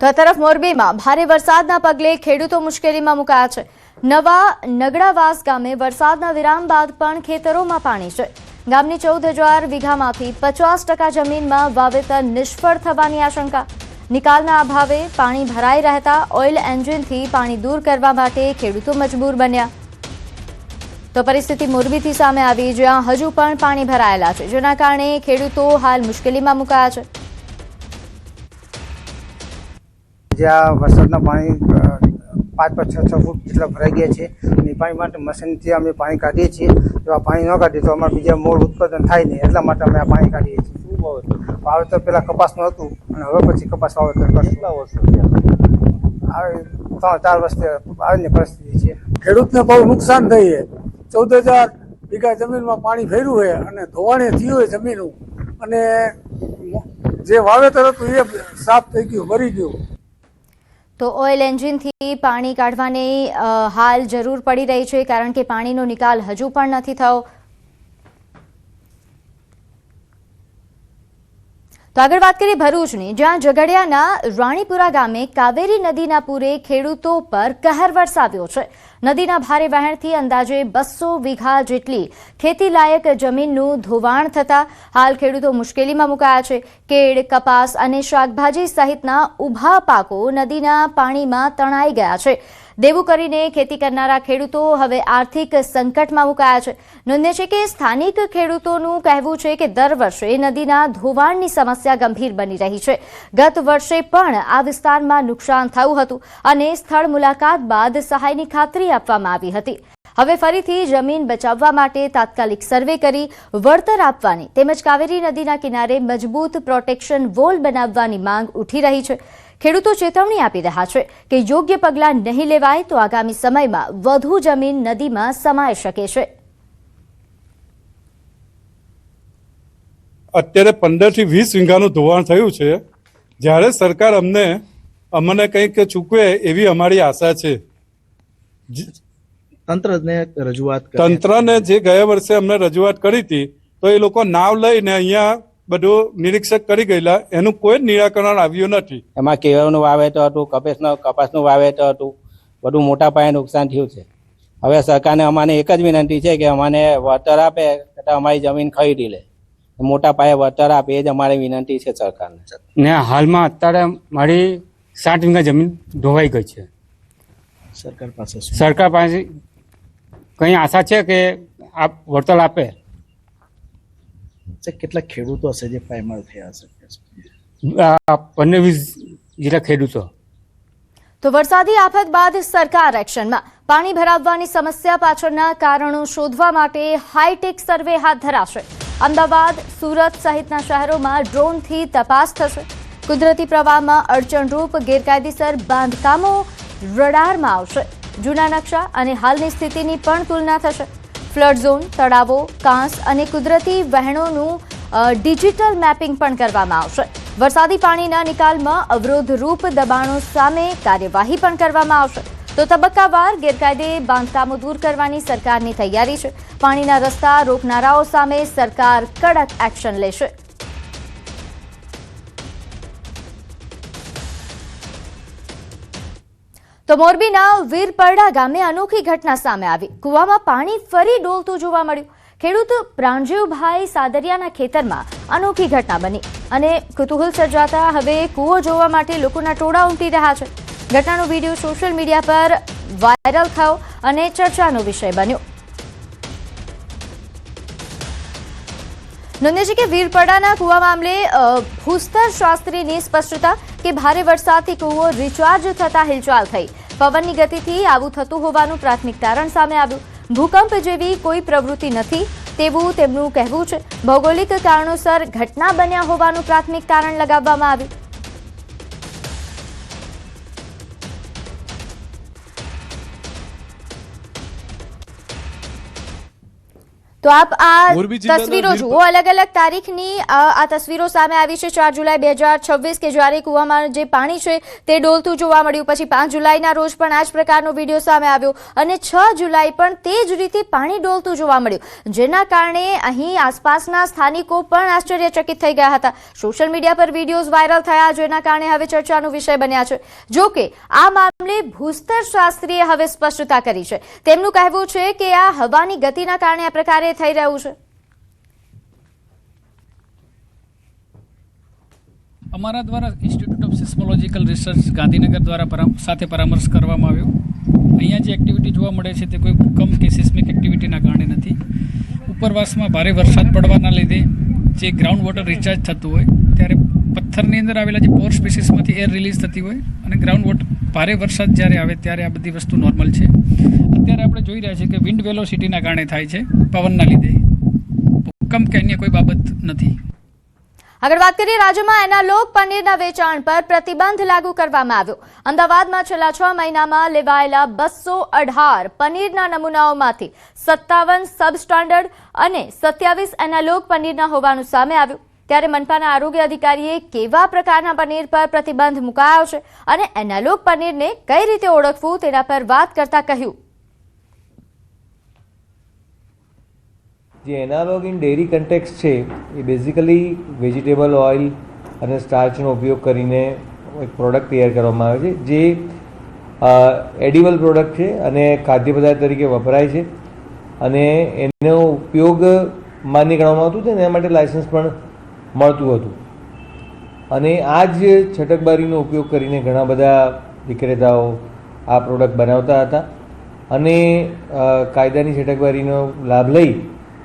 તો આ તરફ મોરબીમાં ભારે વરસાદના પગલે ખેડૂતો મુશ્કેલીમાં મુકાયા છે। નવા નગડાવાસ ગામે વરસાદના વિરામ બાદ પણ ખેતરોમાં પાણી છે। ગામની 14,000 વીઘામાંથી 50% જમીનમાં વાવેતર નિષ્ફળ થવાની આશંકા। નિકાલના અભાવે પાણી ભરાઈ રહેતા ઓઇલ એન્જિનથી પાણી દૂર કરવા માટે ખેડૂતો મજબૂર બન્યા। તો પરિસ્થિતિ મોરબીથી સામે આવી, જ્યાં હજુ પણ પાણી ભરાયેલા છે, જેના કારણે ખેડૂતો હાલ મુશ્કેલીમાં મુકાયા છે। જ્યાં વરસાદના પાણી 5-6 ફૂટ જેટલા ભરાઈ ગયા છે। એ પાણી માટે મશીનથી અમે પાણી કાઢીએ છીએ। જો આ પાણી ન કાઢીએ તો અમારે બીજા મૂળ ઉત્પાદન થાય નહીં, એટલા માટે અમે આ પાણી કાઢીએ છીએ। વાવેતર પહેલાં કપાસનું હતું અને હવે પછી કપાસ વાવેતર કેટલા વર્ષ 3-4 વર્ષથી આવીને પરિસ્થિતિ છે। ખેડૂતને બહુ નુકસાન થઈ છે। 14,000 વીઘા જમીનમાં પાણી ફેર્યું છે અને ધોવાણે થયું હોય જમીનું, અને જે વાવેતર હતું એ સાફ થઈ ગયું, ભરી ગયું। તો ઓઇલ એન્જિનથી પાણી કાઢવાની હાલ જરૂર પડી રહી છે, કારણ કે પાણીનો નિકાલ હજુ પણ નથી થયો। તો આગળ વાત કરીએ ભરૂચની, જ્યાં ઝઘડિયાના રાણીપુરા ગામે કાવેરી નદીના પૂરે ખેડૂતો પર કહેર વરસાવ્યો છે। નદીના ભારે વહેણથી અંદાજે 200 વીઘા જેટલી ખેતીલાયક જમીનનું ધોવાણ થતા હાલ ખેડૂતો મુશ્કેલીમાં મુકાયા છે। કેળ, કપાસ અને શાકભાજી સહિતના ઊભા પાકો નદીના પાણીમાં તણાઈ ગયા છે। દેવું કરીને ખેતી કરનારા ખેડૂતો હવે આર્થિક સંકટમાં મુકાયા છે। નોંધનીય છે કે સ્થાનિક ખેડૂતોનું કહેવું છે કે દર વર્ષે નદીના ધોવાણની સમસ્યા ગંભીર બની રહી છે। ગત વર્ષે પણ આ વિસ્તારમાં નુકસાન થયું હતું અને સ્થળ મુલાકાત બાદ સહાયની ખાતરી આપવામાં આવી હતી। હવે ફરીથી જમીન બચાવવા માટે તાત્કાલિક સર્વે કરી વળતર આપવાની તેમજ કાવેરી નદીના કિનારે મજબૂત પ્રોટેક્શન વોલ બનાવવાની માંગ ઉઠી રહી છે। ખેડૂતો ચેતવણી આપી રહ્યા છે કે યોગ્ય પગલાં નહીં લેવાય તો આગામી સમયમાં વધુ જમીન નદીમાં સમાઈ શકે છે। અત્યારે 15 થી 20 વીઘાનું ધોવાણ થયું છે। જ્યારે સરકાર અમને કંઈક ચૂકવે એવી અમારી આશા છે। તંત્રને જે ગયા વર્ષે અમને રજૂઆત કરી હતી, તો એ લોકો નાવ લઈને અહીંયા બધું નિરીક્ષક કરી ગયેલા, એનું કોઈ નિરાકરણ આવ્યું નથી। એમાં કેળનું વાવેતર હતું, કપાસનું વાવેતર હતું, બધું મોટા પાયે નુકસાન થયું છે। હવે સરકારને અમારે એક જ વિનંતી છે કે અમને વળતર આપે તથા અમારી જમીન ખરીદી લે, મોટા પાયે વળતર આપે, એ જ અમારી વિનંતી છે સરકારને। ને હાલમાં અત્યારે મારી 60 વીઘા જમીન ધોવાઈ ગઈ છે। સરકાર પાસે કઈ આશા છે કે આ વળતર આપે? કેટલા ખેડૂતો હશે જે પાયમાલ થયા હશે? 15-20 જેટલા ખેડૂતો। તો વરસાદી આફત બાદ સરકાર એક્શનમાં। પાણી ભરાવવાની સમસ્યા પાછળના કારણો શોધવા માટે હાઈટેક સર્વે હાથ ધરાશે। અમદાવાદ, સુરત સહિતના શહેરોમાં ડ્રોનથી તપાસ થશે। કુદરતી પ્રવાહમાં અડચણરૂપ ગેરકાયદેસર બાંધકામો રડારમાં આવશે। જૂના નકશા અને હાલની સ્થિતિની પણ તુલના થશે। ફ્લડ ઝોન, તળાવો, કાંસ અને કુદરતી વહેણોનું ડિજિટલ મેપિંગ પણ કરવામાં આવશે। વરસાદી પાણીના નિકાલમાં અવરોધરૂપ દબાણો સામે કાર્યવાહી પણ કરવામાં આવશે। તો તબક્કાવાર ગેરકાયદે બાંધકામો દૂર કરવાની સરકારની તૈયારી છે। પાણીના રસ્તા રોકનારાઓ સામે સરકાર કડક એક્શન લેશે। તો મોરબીના વીરપરડા ગામે અનોખી ઘટના સામે આવી। કૂવામાં પાણી ફરી ડોલતું જોવા મળ્યું। ખેડૂત પ્રાણજીવભાઈ સાદરિયાના ખેતરમાં અનોખી ઘટના બની અને કુતૂહલ સર્જાતા હવે કૂવો જોવા માટે લોકોના ટોળા ઉમટી રહ્યા છે। ઘટનાનો વિડીયો સોશિયલ મીડિયા પર વાયરલ થયો અને ચર્ચાનો વિષય બન્યો। નોંધનીય છે કે વીરપરડાના કૂવા મામલે ભૂસ્તર શાસ્ત્રીની સ્પષ્ટતા કે ભારે વરસાદથી કૂવો રિચાર્જ થતા હિલચાલ થઈ। પવનની ગતિથી આવું થતું હોવાનું પ્રાથમિક તારણ સામે આવ્યું। ભૂકંપ જેવી કોઈ પ્રવૃત્તિ નથી તેવું તેમનું કહેવું છે। ભૌગોલિક કારણોસર ઘટના બન્યા હોવાનું પ્રાથમિક તારણ લગાવવામાં આવ્યું। તો આપ આ મોરબી જિલ્લાના તસવીરો વીરપુર- જુઓ, અલગ અલગ તારીખની આ તસવીરો સામે આવી છે. 4 જુલાઈ 2026 કે જ્યારે કૂવામાં જે પાણી છે તે ડોલતું જોવા મળ્યું. પછી 5 જુલાઈના રોજ પણ આ જ પ્રકારનો વિડીયો સામે આવ્યો અને 6 જુલાઈ પણ તે જ રીતે પાણી ડોલતું જોવા મળ્યું, જેના કારણે અહીં આસપાસના સ્થાનિકો પણ આશ્ચર્યચકિત થઈ ગયા હતા. સોશિયલ મીડિયા પર વિડીયોઝ વાયરલ થયા, જેના કારણે હવે ચર્ચાનો વિષય બન્યા છે. જો કે આ મામલે ભૂસ્તર શાસ્ત્રીએ હવે સ્પષ્ટતા કરી છે. તેમનું કહેવું છે કે આ હવાની ગતિના કારણે આ પ્રકારે થઈ રહ્યું છે. અમારા દ્વારા institute of seismological research Gandhinagar દ્વારા સાથે પરામર્શ કરવામાં આવ્યો. અહીંયા જે એક્ટિવિટી જોવા મળે છે તે કોઈ ભૂકંપ કે સિસ્મિક એક્ટિવિટીના કારણે નથી. ઉપરવાસમાં ભારે વરસાદ પડવાના લીધે જે ગ્રાઉન્ડ વોટર રિચાર્જ થતું હોય ત્યારે પથ્થરની અંદર આવેલા જે પોર સ્પીસીસમાંથી એર રિલીઝ થતી હોય અને ગ્રાઉન્ડ વોટર ભારે વરસાદ જ્યારે આવે ત્યારે આ બધી વસ્તુ નોર્મલ છે. અત્યારે આપણે જોઈ રહ્યા છીએ કે વિન્ડ વેલોસિટીના કારણે થાય છે, પવનના લીધે. ભૂકંપ કે અન્ય કોઈ બાબત નથી. આગળ વાત કરીએ, રાજ્યમાં એનાલોગ પનીરના વેચાણ પર પ્રતિબંધ લાગુ કરવામાં આવ્યો. અમદાવાદમાં છેલ્લા 6 મહિનામાં લેવાયેલા 218 પનીરના નમૂનાઓમાંથી 57 સબસ્ટાન્ડર્ડ અને 27 એનાલોગ પનીરના હોવાનું સામે આવ્યું. ત્યારે મનપાના આરોગ્ય અધિકારીએ કેવા પ્રકારના પનીર પર પ્રતિબંધ મુકાયો છે અને એનાલોગ પનીરને કઈ રીતે ઓળખવું તેના પર વાત કરતા કહ્યું. જે એનાલોગ ઇન ડેરી કન્ટેક્સ છે એ બેઝિકલી વેજીટેબલ ઓઇલ અને સ્ટાર્ચનો ઉપયોગ કરીને એક પ્રોડક્ટ તૈયાર કરવામાં આવે છે, જે એડિબલ પ્રોડક્ટ છે અને ખાદ્ય પદાર્થ તરીકે વપરાય છે અને એનો ઉપયોગ માન્ય ગણવામાં આવતું છે ને એના માટે લાયસન્સ પણ મળતું હતું. અને આ જ છટકબારીનો ઉપયોગ કરીને ઘણા બધા વિક્રેતાઓ આ પ્રોડક્ટ બનાવતા હતા અને કાયદાની છટકબારીનો લાભ લઈ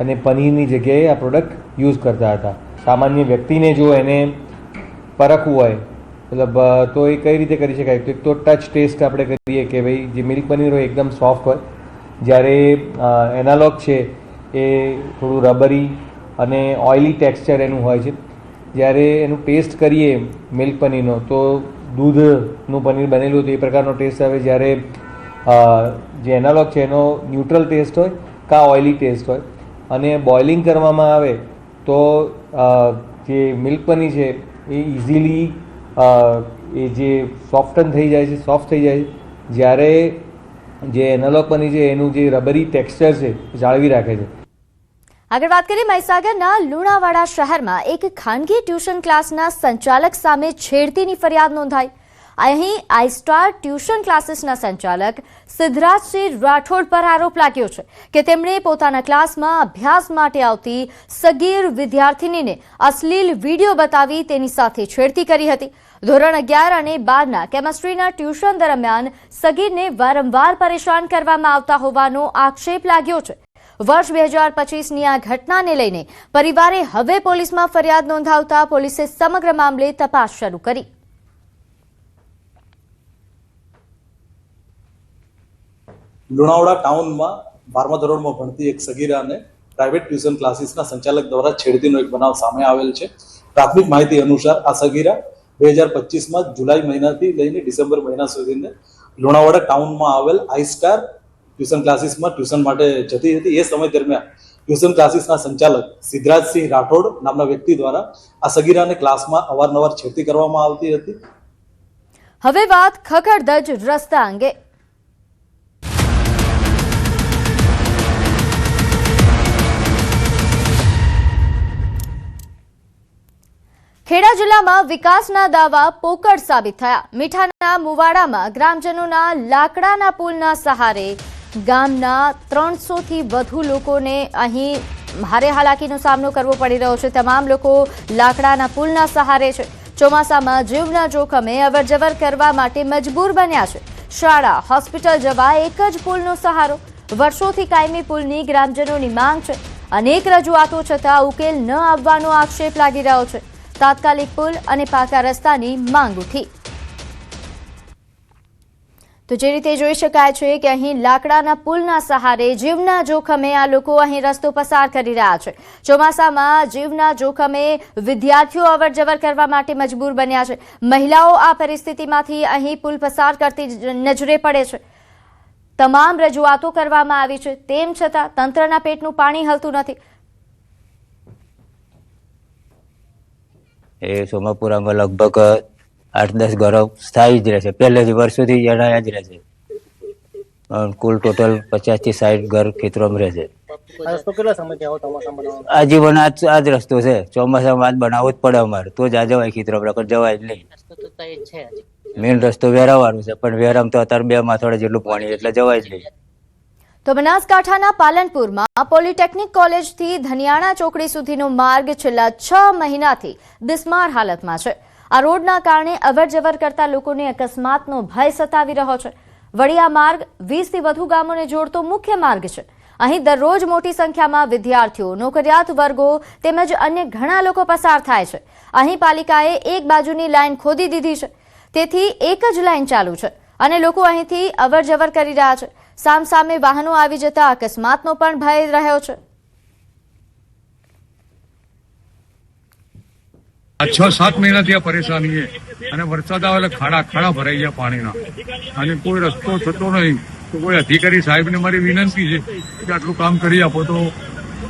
અને પનીરની જગ્યાએ આ પ્રોડક્ટ યુઝ કરતા હતા. સામાન્ય વ્યક્તિને જો એને પરખવું હોય મતલબ તો એ કઈ રીતે કરી શકાય? તો એક તો ટચ ટેસ્ટ આપણે કરીએ કે ભાઈ જે મિલ્ક પનીર હોય એકદમ સોફ્ટ હોય, જ્યારે એનાલોગ છે એ થોડું રબરી અને ઓઇલી ટેક્સચર એનું હોય છે. જ્યારે એનું ટેસ્ટ કરીએ મિલ્ક પનીરનો તો દૂધનું પનીર બનેલું હતું એ પ્રકારનો ટેસ્ટ આવે, જ્યારે જે એનાલોગ છે એનો ન્યુટ્રલ ટેસ્ટ હોય કાં ઓઇલી ટેસ્ટ હોય. અને બોઇલિંગ કરવામાં આવે તો જે મિલ્ક પનીર છે એ ઇઝીલી એ જે સોફ્ટન થઈ જાય છે, સોફ્ટ થઈ જાય છે, જ્યારે જે એનાલોગ પનીર છે એનું જે રબરી ટેક્સચર છે એ જાળવી રાખે છે. આગળ વાત કરીએ, મહીસાગરના લુણાવાડા શહેરમાં એક ખાનગી ટ્યુશન ક્લાસના સંચાલક સામે છેડતીની ફરિયાદ નોંધાઈ. અહીં આઈસ્ટાર ટ્યુશન ક્લાસીસના સંચાલક સિદ્ધરાજસિંહ રાઠોડ પર આરોપ લાગ્યો છે કે તેમણે પોતાના ક્લાસમાં અભ્યાસ માટે આવતી સગીર વિદ્યાર્થિનીને અશ્લીલ વિડીયો બતાવી તેની સાથે છેડતી કરી હતી. ધોરણ 11 અને 12ના કેમિસ્ટ્રીના ટ્યુશન દરમિયાન સગીરને વારંવાર પરેશાન કરવામાં આવતા હોવાનો આક્ષેપ લાગ્યો છે. વર્ષ 2025ની આ ઘટનાને લઈને પરિવારે હવે પોલીસમાં ફરિયાદ નોંધાવતા પોલીસે સમગ્ર મામલે તપાસ શરૂ કરી. લુણાવાડા ટાઉનમાં 12મા ધોરણમાં ભણતી એક સગીરાને પ્રાઇવેટ ટ્યુશન ક્લાસીસના સંચાલક દ્વારા છેડતીનો એક બનાવ સામે આવેલ છે. પ્રાથમિક માહિતી અનુસાર આ સગીરા 2025માં જુલાઈ મહિનાથી લઈને ડિસેમ્બર મહિના સુધીને લુણાવાડા ટાઉનમાં આવેલ આઈસ્ટાર ટ્યુશન ક્લાસીસમાં ટ્યુશન માટે જતી હતી. એ સમય દરમિયાન ટ્યુશન ક્લાસીસના સંચાલક સિદ્ધરાજસિંહ રાઠોડ નામના વ્યક્તિ દ્વારા આ સગીરાને ક્લાસમાં અવારનવાર છેડતી કરવામાં આવતી હતી. હવે વાત ખખડધજ રસ્તા અંગે. ખેડા જિલ્લામાં વિકાસના દાવા પોકળ સાબિત થયા. મીઠાના મુવાડામાં ગ્રામજનોના લાકડાના પુલના સહારે ગામના 300થી વધુ લોકોને અહીં ભારે હાલાકીનો સામનો કરવો પડી રહ્યો છે. તમામ લોકો લાકડાના પુલના સહારે છે. ચોમાસામાં જીવના જોખમે અવરજવર કરવા માટે મજબૂર બન્યા છે. શાળા, હોસ્પિટલ જવા એક જ પુલનો સહારો. વર્ષોથી કાયમી પુલની ગ્રામજનોની માંગ છે. અનેક રજૂઆતો છતાં ઉકેલ ન આવવાનો આક્ષેપ લાગી રહ્યો છે. તાત્કાલિક પુલ અને પાકા રસ્તાની માંગ ઉઠી. તો જે રીતે જોઈ શકાય છે કે અહીં લાકડાના પુલના સહારે જીવના જોખમે આ લોકો અહીં રસ્તો પસાર કરી રહ્યા છે. ચોમાસામાં જીવના જોખમે વિદ્યાર્થીઓ અવરજવર કરવા માટે મજબૂર બન્યા છે. મહિલાઓ આ પરિસ્થિતિમાંથી અહીં પુલ પસાર કરતી નજરે પડે છે. તમામ રજૂઆતો કરવામાં આવી છે, તેમ છતાં તંત્રના પેટનું પાણી હલતું નથી. એ સોમાપુરામાં લગભગ 8-10 ઘરો સ્થાયી જ રહે છે, પહેલેથી વર્ષોથી જણાયા જ રહે છે. કુલ ટોટલ 50 થી 60 ઘર ખેતરોમાં રહે છે. આજીવન આ જ રસ્તો છે. ચોમાસામાં જ બનાવવો જ પડે અમારે, તો જ આ જવાય ખેતરોમાં, જવાય જ નહીં. મેઇન રસ્તો વેરાવાનો છે, પણ વેરામ તો અત્યારે 2 માથોડા જેટલું પાણી, એટલે જવાય જ નહીં. તો બનાસકાંઠાના પાલનપુરમાં પોલિટેકનિક કોલેજથી ધનિયાણા ચોકડી સુધીનો માર્ગ છેલ્લા 6 મહિનાથી બિસ્માર હાલતમાં છે. આ રોડના કારણે અવરજવર કરતા લોકોને અકસ્માતનો ભય સતાવી રહ્યો છે. વળી આ માર્ગ 20 થી વધુ ગામોને જોડતો મુખ્ય માર્ગ છે. અહીં દરરોજ મોટી સંખ્યામાં વિદ્યાર્થીઓ, નોકરિયાત વર્ગો તેમજ અન્ય ઘણા લોકો પસાર થાય છે. અહીં પાલિકાએ એક બાજુની લાઇન ખોદી દીધી છે, તેથી એક જ લાઇન ચાલુ છે અને લોકો અહીંથી અવરજવર કરી રહ્યા છે. સામસામે વાહનો આવી જતા અકસ્માતનો પણ ભય રહ્યો છે. 6-7 મહિનાથી આ પરેશાની છે, અને વરસાદ આવે એટલે ખાડા ભરાઈ ગયા પાણીના, અને કોઈ રસ્તો થતો નહીં. તો કોઈ અધિકારી સાહેબને મારી વિનંતી છે કે આટલું કામ કરી આપો તો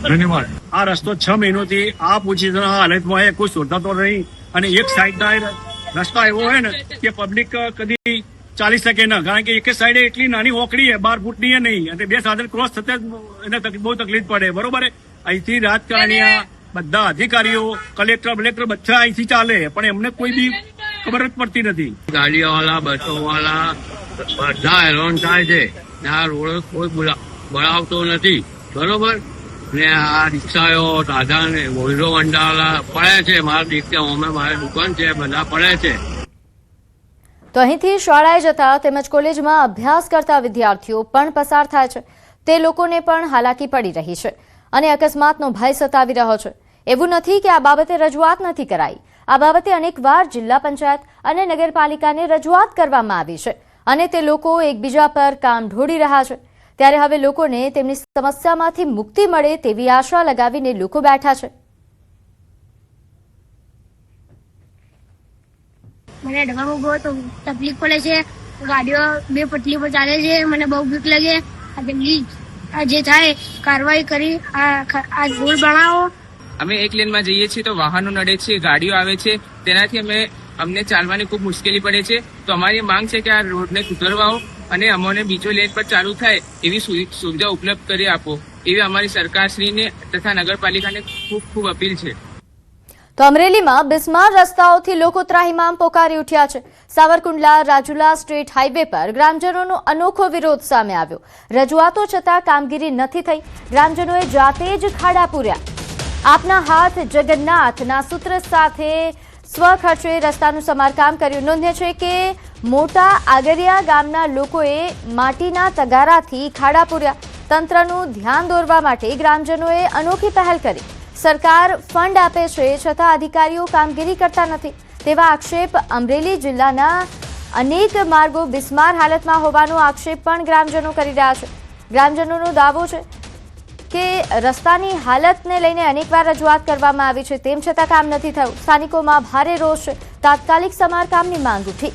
ધન્યવાદ. આ રસ્તો 6 મહિનોથી આ પોઝિશન હાલતમાં કોઈ શોધાતો નહીં, અને એક સાઈડના રસ્તા એવો હોય ને કે પબ્લિક કદી ચાલી શકે ના, કારણ કે એક સાઈડે એટલી નાની ઓકડી છે, 12 ફૂટની નહીં, અને 2 સાધન ક્રોસ થતા એને બહુ તકલીફ પડે. બરોબર, અહીંથી રાજકારણીઓ, બધા અધિકારીઓ, કલેક્ટર બધા અહીંથી ચાલે, પણ એમને કોઈ બી ખબર જ પડતી નથી. ગાડીઓ વાળા, બસો વાળા બધા હેરાન થાય છે. આ રોડ કોઈ બનાવતો નથી. બરોબર, ને આ રિક્ષાઓ, દાદા ને વોલ્વો વંડાવાળા પડે છે. મારા દીકરા અમે મારી દુકાન છે, બધા પડે છે. તો અહીંથી શાળાએ જતા તેમજ કોલેજમાં અભ્યાસ કરતા વિદ્યાર્થીઓ પણ પસાર થાય છે. તે લોકોને પણ હાલાકી પડી રહી છે અને અકસ્માતનો ભય સતાવી રહ્યો છે. એવું નથી કે આ બાબતે રજૂઆત નથી કરાઈ. આ બાબતે અનેકવાર જિલ્લા પંચાયત અને નગરપાલિકાને રજૂઆત કરવામાં આવી છે અને તે લોકો એકબીજા પર કામ ઢોળી રહ્યા છે. ત્યારે હવે લોકોને તેમની સમસ્યામાંથી મુક્તિ મળે તેવી આશા લગાવીને લોકો બેઠા છે. મને અડવામાં બહુ તકલીફ પડે છે. ગાડીઓ 2 પટલી પર ચાલે છે. મને બહુ બીક લાગે. આ જે થાય કાર્યવાહી કરી આ રોડ બનાવો. અમે એક લેનમાં જઈએ છીએ તો વાહનો નડે છે, ગાડીઓ આવે છે, તેનાથી અમને ચાલવાની ખૂબ મુશ્કેલી પડે છે. તો અમારી માંગ છે કે આ રોડને સુધારવાઓ અને અમને બીજો લેન પર ચાલુ થાય એવી સુવિધા ઉપલબ્ધ કરી આપો, એવી અમારી સરકારશ્રીને તથા નગરપાલિકાને ખૂબ ખૂબ અપીલ છે. તો અમરેલીમાં બિસ્માર રસ્તાઓથી લોકો ત્રાહિમામ પોકારી ઉઠ્યા છે. સાવરકુંડલા રાજુલા સ્ટેટ હાઈવે પર ગ્રામજનોનો અનોખો વિરોધ સામે આવ્યો. રજૂઆતો છતાં કામગીરી નથી થઈ. ગ્રામજનોએ જાતે જ ખાડા પૂર્યા. આપના હાથ જગન્નાથના સૂત્ર સાથે સ્વખર્ચે રસ્તાનું સમારકામ કર્યું. નોંધ્ય છે કે મોટા આગરિયા ગામના લોકોએ માટીના તગારાથી ખાડા પૂર્યા. તંત્રનું ધ્યાન દોરવા માટે ગ્રામજનોએ અનોખી પહેલ કરી. સરકાર ફંડ આપે છે છતાં અધિકારીઓ કામગીરી કરતા નથી તેવા આક્ષેપ અમરેલી જિલ્લાના અનેક માર્ગો બિસ્માર હાલતમાં હોવાનો આક્ષેપ પણ ગ્રામજનો કરી રહ્યા છે. ગ્રામજનોનો દાવો છે કે રસ્તાની હાલતને લઈને અનેકવાર રજૂઆત કરવામાં આવી છે, તેમ છતાં કામ નથી થયું. સ્થાનિકોમાં ભારે રોષ છે. તાત્કાલિક સમારકામની માંગ ઉઠી.